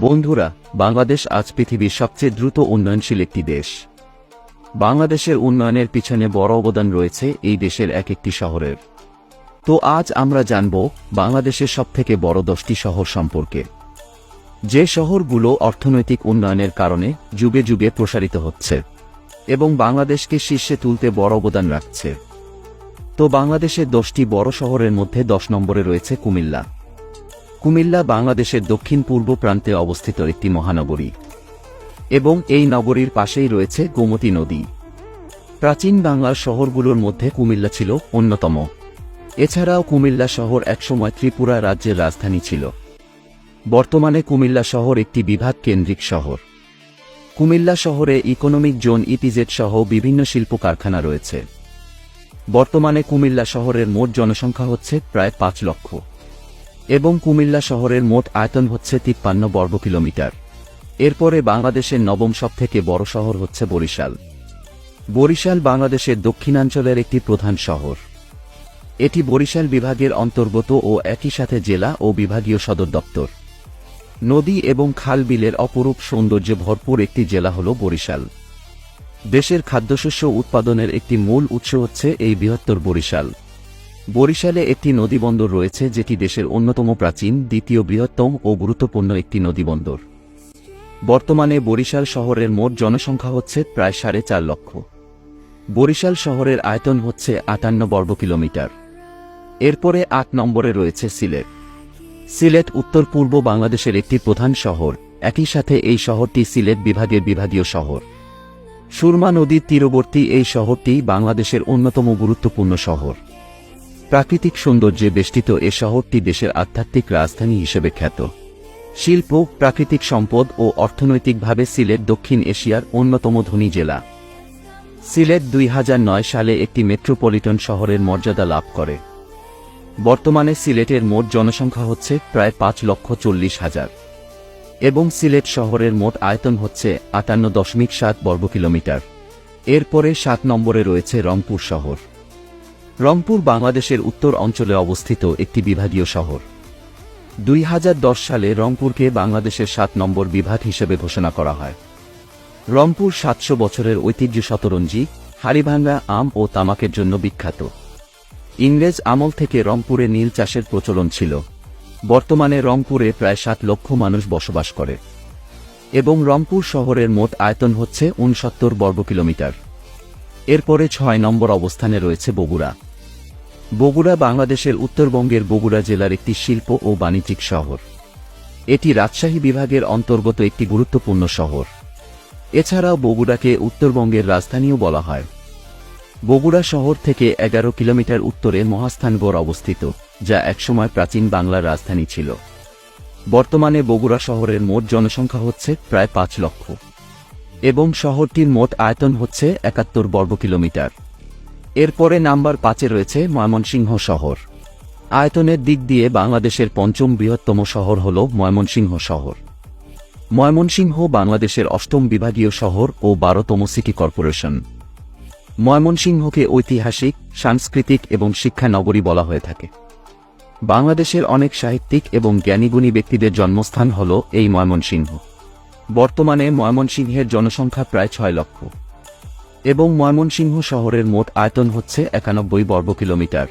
বন্ধুরা, বাংলাদেশ আজ পৃথিবীর সবচেয়ে দ্রুত উন্নয়নশীল একটি দেশ। বাংলাদেশের উন্নয়নের পিছনে বড় অবদান রয়েছে এই দেশের এক একটি শহরের। তো আজ আমরা জানব বাংলাদেশের সবথেকে বড় 10টি শহর সম্পর্কে, যে শহরগুলো অর্থনৈতিক উন্নয়নের কারণে যুগে যুগে প্রসারিত হচ্ছে এবং বাংলাদেশকে শীর্ষে তুলতে বড় অবদান রাখছে। তো বাংলাদেশের 10টি বড় শহরের মধ্যে 10 নম্বরে রয়েছে কুমিল্লা। কুমিল্লা বাংলাদেশের দক্ষিণ পূর্ব প্রান্তে অবস্থিত একটি মহানগরী এবং এই নগরীর পাশেই রয়েছে গোমতী নদী। প্রাচীন বাংলার শহরগুলোর মধ্যে কুমিল্লা ছিল অন্যতম। এছাড়াও কুমিল্লা শহর একসময় ত্রিপুরা রাজ্যের রাজধানী ছিল। বর্তমানে কুমিল্লা শহর একটি বিভাগ কেন্দ্রিক শহর। কুমিল্লা শহরে ইকোনমিক জোন ইপিজেড সহ বিভিন্ন শিল্প কারখানা রয়েছে। বর্তমানে কুমিল্লা শহরের মোট জনসংখ্যা হচ্ছে প্রায় 5 লক্ষ এবং কুমিল্লা শহরের মোট আয়তন হচ্ছে 53 বর্গ কিলোমিটার। এরপরে বাংলাদেশের নবম সবথেকে বড় শহর হচ্ছে বরিশাল। বরিশাল বাংলাদেশের দক্ষিণাঞ্চলের একটি প্রধান শহর। এটি বরিশাল বিভাগের অন্তর্গত ও একই সাথে জেলা ও বিভাগীয় সদর দপ্তর। নদী এবং খাল বিলের অপরূপ সৌন্দর্যে ভরপুর একটি জেলা হল বরিশাল। দেশের খাদ্যশস্য উৎপাদনের একটি মূল উৎস হচ্ছে এই বৃহত্তর বরিশাল। বরিশালে একটি নদীবন্দর রয়েছে, যেটি দেশের অন্যতম প্রাচীন, দ্বিতীয় বৃহত্তম ও গুরুত্বপূর্ণ একটি নদীবন্দর। বর্তমানে বরিশাল শহরের মোট জনসংখ্যা হচ্ছে প্রায় 4.5 লক্ষ। বরিশাল শহরের আয়তন হচ্ছে 58 বর্গ কিলোমিটার। এরপরে 8 নম্বরে রয়েছে সিলেট। সিলেট উত্তর পূর্ব বাংলাদেশের একটি প্রধান শহর। একই সাথে এই শহরটি সিলেট বিভাগের বিভাগীয় শহর। সুরমা নদীর তীরবর্তী এই শহরটি বাংলাদেশের অন্যতম গুরুত্বপূর্ণ শহর। প্রাকৃতিক সৌন্দর্যে বেষ্টিত এ শহরটি দেশের আধ্যাত্মিক রাজধানী হিসেবে খ্যাত। শিল্প, প্রাকৃতিক সম্পদ ও অর্থনৈতিকভাবে সিলেট দক্ষিণ এশিয়ার অন্যতম ধনী জেলা। সিলেট 2009 সালে একটি মেট্রোপলিটন শহরের মর্যাদা লাভ করে। বর্তমানে সিলেটের মোট জনসংখ্যা হচ্ছে প্রায় 5,40,000 এবং সিলেট শহরের মোট আয়তন হচ্ছে 58.7 বর্গ কিলোমিটার। এরপরে 7 নম্বরে রয়েছে রংপুর শহর। রংপুর বাংলাদেশের উত্তর অঞ্চলে অবস্থিত একটি বিভাগীয় শহর। 2010 সালে রংপুরকে বাংলাদেশের 7 নম্বর বিভাগ হিসেবে ঘোষণা করা হয়। রংপুর 700 বছরের ঐতিহ্য, শতরঞ্জি, হাড়িভাঙ্গা, আম ও তামাকের জন্য বিখ্যাত। ইংরেজ আমল থেকে রংপুরে নীল চাষের প্রচলন ছিল। বর্তমানে রংপুরে প্রায় 7 লক্ষ মানুষ বসবাস করে এবং রংপুর শহরের মোট আয়তন হচ্ছে 69 বর্গ কিলোমিটার। এরপরে 6 নম্বর অবস্থানে রয়েছে বগুড়া। বগুড়া বাংলাদেশের উত্তরবঙ্গের বগুড়া জেলার একটি শিল্প ও বাণিজ্যিক শহর। এটি রাজশাহী বিভাগের অন্তর্গত একটি গুরুত্বপূর্ণ শহর। এছাড়াও বগুড়াকে উত্তরবঙ্গের রাজধানীও বলা হয়। বগুড়া শহর থেকে 11 কিলোমিটার উত্তরে মহাস্থানগড় অবস্থিত, যা একসময় প্রাচীন বাংলার রাজধানী ছিল। বর্তমানে বগুড়া শহরের মোট জনসংখ্যা হচ্ছে প্রায় 5 লক্ষ এবং শহরটির মোট আয়তন হচ্ছে 71 বর্গ কিলোমিটার। এরপরে নাম্বার 5-এ রয়েছে ময়মনসিংহ শহর। আয়তনের দিক দিয়ে বাংলাদেশের 5ম বৃহত্তম শহর হল ময়মনসিংহ শহর। ময়মনসিংহ বাংলাদেশের 8ম বিভাগীয় শহর ও 12তম সিটি কর্পোরেশন। ময়মনসিংহকে ঐতিহাসিক, সাংস্কৃতিক এবং শিক্ষা নগরী বলা হয়ে থাকে। বাংলাদেশের অনেক সাহিত্যিক এবং জ্ঞানীগুণী ব্যক্তিদের জন্মস্থান হল এই ময়মনসিংহ। বর্তমানে ময়মনসিংহের জনসংখ্যা প্রায় 6 লক্ষ এবং ময়মনসিংহ শহরের মোট আয়তন হচ্ছে 91 বর্গ কিলোমিটার।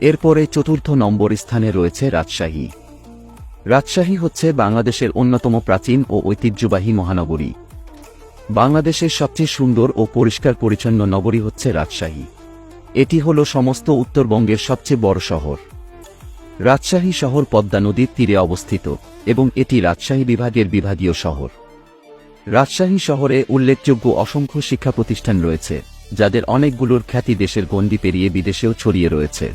এরপরে 4র্থ নম্বর স্থানে রয়েছে রাজশাহী। রাজশাহী হচ্ছে বাংলাদেশের অন্যতম প্রাচীন ও ঐতিহ্যবাহী মহানগরী। বাংলাদেশের সবচেয়ে সুন্দর ও পরিষ্কার পরিচ্ছন্ন নগরী হচ্ছে রাজশাহী। এটি হল সমস্ত উত্তরবঙ্গের সবচেয়ে বড় শহর। রাজশাহী শহর পদ্মা নদীর তীরে অবস্থিত এবং এটি রাজশাহী বিভাগের বিভাগীয় শহর। রাজশাহী শহরে উল্লেখযোগ্য অসংখ্য শিক্ষা প্রতিষ্ঠান রয়েছে, যাদের অনেকগুলোর খ্যাতি দেশের গণ্ডি পেরিয়ে বিদেশেও ছড়িয়ে রয়েছে।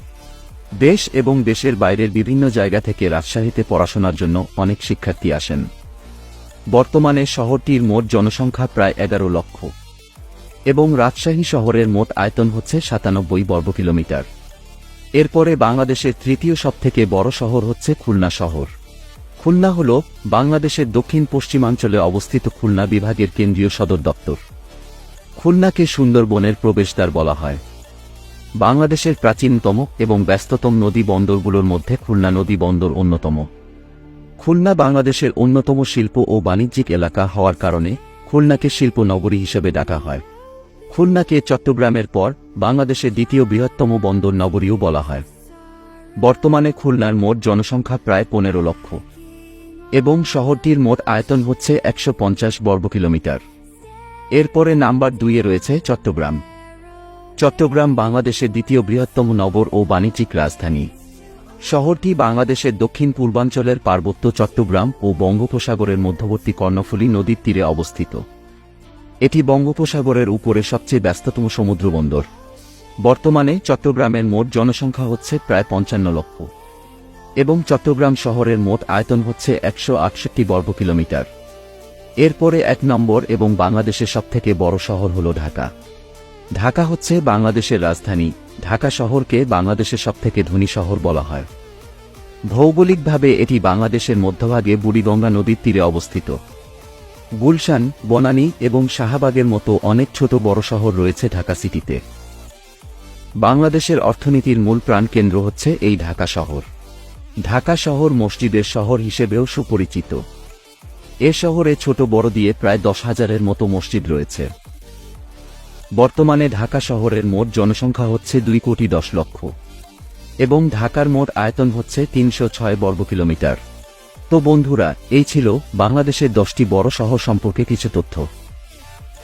দেশ এবং দেশের বাইরের বিভিন্ন জায়গা থেকে রাজশাহীতে পড়াশোনার জন্য অনেক শিক্ষার্থী আসেন। বর্তমানে শহরটির মোট জনসংখ্যা প্রায় 11 লক্ষ এবং রাজশাহী শহরের মোট আয়তন হচ্ছে 97 বর্গ কিলোমিটার। এরপরে বাংলাদেশের 3য় সবথেকে বড় শহর হচ্ছে খুলনা শহর। খুলনা হল বাংলাদেশের দক্ষিণ পশ্চিমাঞ্চলে অবস্থিত খুলনা বিভাগের কেন্দ্রীয় সদর দপ্তর। খুলনাকে সুন্দরবনের প্রবেশদ্বার বলা হয়। বাংলাদেশের প্রাচীনতম এবং ব্যস্ততম নদী বন্দরগুলোর মধ্যে খুলনা নদী বন্দর অন্যতম। খুলনা বাংলাদেশের অন্যতম শিল্প ও বাণিজ্যিক এলাকা হওয়ার কারণে খুলনাকে শিল্প নগরী হিসেবে ডাকা হয়। খুলনাকে চট্টগ্রামের পর বাংলাদেশের দ্বিতীয় বৃহত্তম বন্দর নগরীও বলা হয়। বর্তমানে খুলনার মোট জনসংখ্যা প্রায় 15 লক্ষ এবং শহরটির মোট আয়তন হচ্ছে 150 বর্গ কিলোমিটার। এরপরে নাম্বার 2-এ রয়েছে চট্টগ্রাম। চট্টগ্রাম বাংলাদেশের দ্বিতীয় বৃহত্তম নগর ও বাণিজ্যিক রাজধানী। শহরটি বাংলাদেশের দক্ষিণ পূর্বাঞ্চলের পার্বত্য চট্টগ্রাম ও বঙ্গোপসাগরের মধ্যবর্তী কর্ণফুলী নদীর তীরে অবস্থিত। এটি বঙ্গোপসাগরের উপরে সবচেয়ে ব্যস্ততম সমুদ্রবন্দর। বর্তমানে চট্টগ্রামের মোট জনসংখ্যা হচ্ছে প্রায় 55 লক্ষ এবং চট্টগ্রাম শহরের মোট আয়তন হচ্ছে 168 বর্গ কিলোমিটার। এরপরে 1 নম্বর এবং বাংলাদেশের সবথেকে বড় শহর হল ঢাকা। ঢাকা হচ্ছে বাংলাদেশের রাজধানী। ঢাকা শহরকে বাংলাদেশের সবথেকে ধনী শহর বলা হয়। ভৌগোলিকভাবে এটি বাংলাদেশের মধ্যভাগে বুড়িগঙ্গা নদীর তীরে অবস্থিত। গুলশান, বনানী এবং শাহবাগের মতো অনেক ছোট বড় শহর রয়েছে ঢাকা সিটিতে। বাংলাদেশের অর্থনীতির মূল প্রাণকেন্দ্র হচ্ছে এই ঢাকা শহর। ঢাকা শহর মসজিদের শহর হিসেবেও সুপরিচিত। এ শহরে ছোট বড় দিয়ে প্রায় 10,000-এর মতো মসজিদ রয়েছে। বর্তমানে ঢাকা শহরের মোট জনসংখ্যা হচ্ছে 2,10,00,000 এবং ঢাকার মোট আয়তন হচ্ছে 306 বর্গ কিলোমিটার। তো বন্ধুরা, এই ছিল বাংলাদেশের 10টি বড় শহর সম্পর্কে কিছু তথ্য।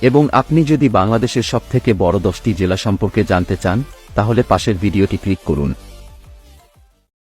এবং আপনি যদি বাংলাদেশের সবথেকে বড় 10টি জেলা সম্পর্কে জানতে চান, তাহলে পাশের ভিডিওটি ক্লিক করুন।